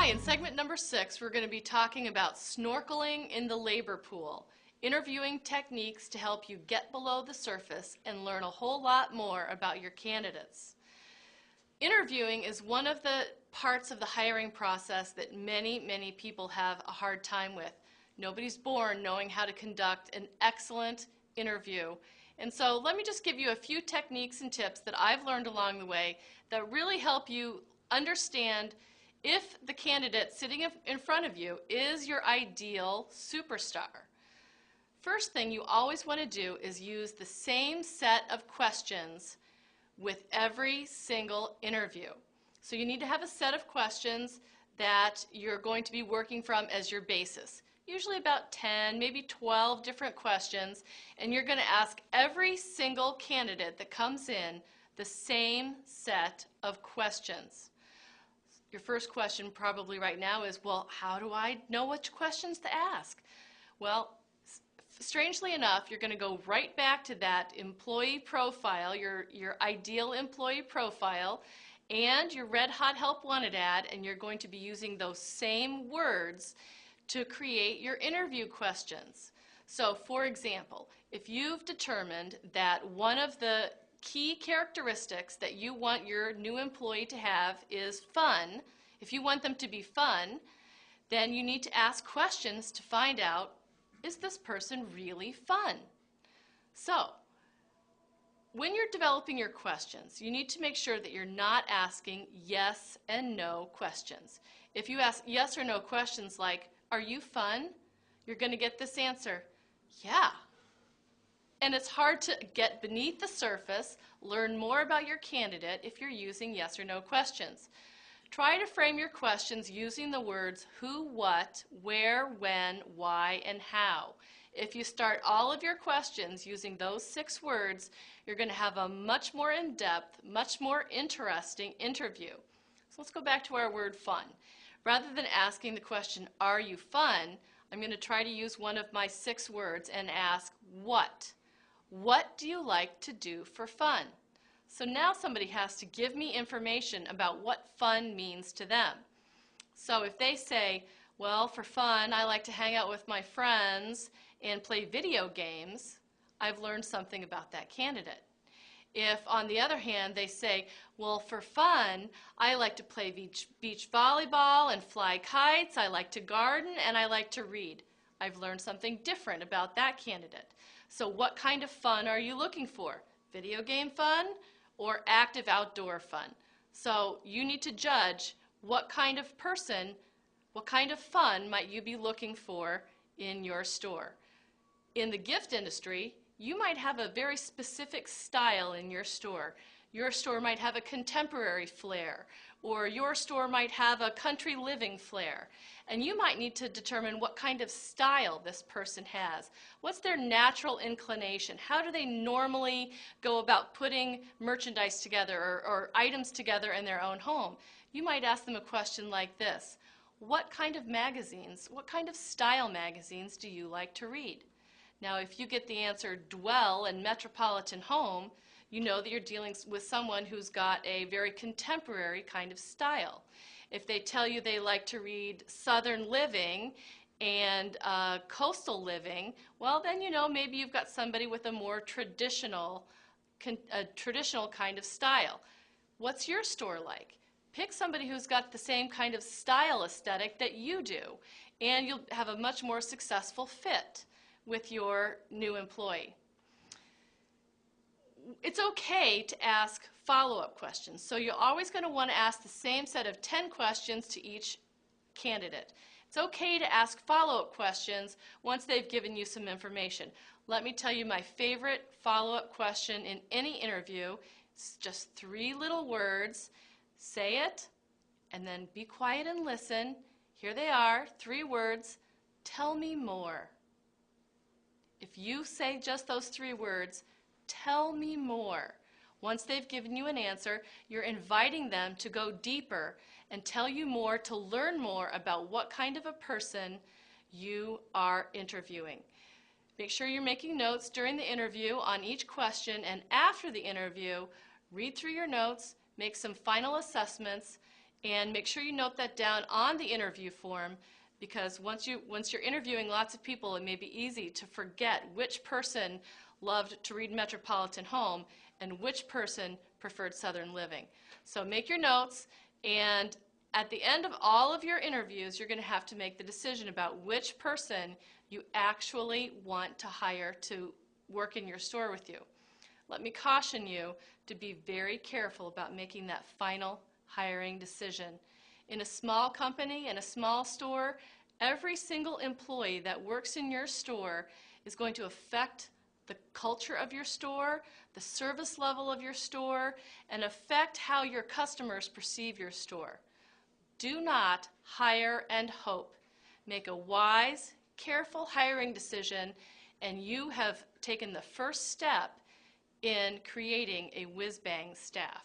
Hi, in segment number 6, we're going to be talking about snorkeling in the labor pool, interviewing techniques to help you get below the surface and learn a whole lot more about your candidates. Interviewing is one of the parts of the hiring process that many people have a hard time with. Nobody's born knowing how to conduct an excellent interview. And so let me just give you a few techniques and tips that I've learned along the way that really help you understand if the candidate sitting in front of you is your ideal superstar. First thing you always want to do is use the same set of questions with every single interview. So you need to have a set of questions that you're going to be working from as your basis. Usually about 10, maybe 12 different questions, and you're going to ask every single candidate that comes in the same set of questions. Your first question probably right now is, well, how do I know which questions to ask? Well, strangely enough, you're going to go right back to that employee profile, your ideal employee profile, and your Red Hot Help Wanted ad, and you're going to be using those same words to create your interview questions. So, for example, if you've determined that one of the key characteristics that you want your new employee to have is fun, if you want them to be fun, then you need to ask questions to find out, is this person really fun? So, when you're developing your questions, you need to make sure that you're not asking yes and no questions. If you ask yes or no questions like, are you fun? You're going to get this answer, yeah. And it's hard to get beneath the surface, learn more about your candidate if you're using yes or no questions. Try to frame your questions using the words who, what, where, when, why, and how. If you start all of your questions using those 6 words, you're going to have a much more in-depth, much more interesting interview. So let's go back to our word fun. Rather than asking the question, are you fun, I'm going to try to use one of my 6 words and ask what. What do you like to do for fun? So now somebody has to give me information about what fun means to them. So if they say, well, for fun, I like to hang out with my friends and play video games, I've learned something about that candidate. If, on the other hand, they say, well, for fun, I like to play beach volleyball and fly kites, I like to garden, and I like to read, I've learned something different about that candidate. So what kind of fun are you looking for? Video game fun or active outdoor fun? So you need to judge what kind of person, what kind of fun might you be looking for in your store. In the gift industry, you might have a very specific style in your store. Your store might have a contemporary flair, or your store might have a country living flair. And you might need to determine what kind of style this person has. What's their natural inclination? How do they normally go about putting merchandise together or items together in their own home? You might ask them a question like this. What kind of magazines, what kind of style magazines do you like to read? Now, if you get the answer dwell and metropolitan home, you know that you're dealing with someone who's got a very contemporary kind of style. If they tell you they like to read Southern living and coastal living, well, then you know maybe you've got somebody with a more traditional kind of style. What's your store like? Pick somebody who's got the same kind of style aesthetic that you do, and you'll have a much more successful fit with your new employee. It's okay to ask follow-up questions. So you're always going to want to ask the same set of 10 questions to each candidate. It's okay to ask follow-up questions once they've given you some information. Let me tell you my favorite follow-up question in any interview. It's just 3 little words. Say it, and then be quiet and listen. Here they are, 3 words. Tell me more. If you say just those 3 words, tell me more. Once they've given you an answer, you're inviting them to go deeper and tell you more, to learn more about what kind of a person you are interviewing. Make sure you're making notes during the interview on each question, and after the interview, read through your notes, make some final assessments, And make sure you note that down on the interview form, because once you're interviewing lots of people, it may be easy to forget which person loved to read Metropolitan Home and which person preferred Southern Living. So make your notes, and at the end of all of your interviews, you're going to have to make the decision about which person you actually want to hire to work in your store with you. Let me caution you to be very careful about making that final hiring decision. In a small company, in a small store, every single employee that works in your store is going to affect the culture of your store, the service level of your store, and affect how your customers perceive your store. Do not hire and hope. Make a wise, careful hiring decision, and you have taken the first step in creating a WhizBang staff.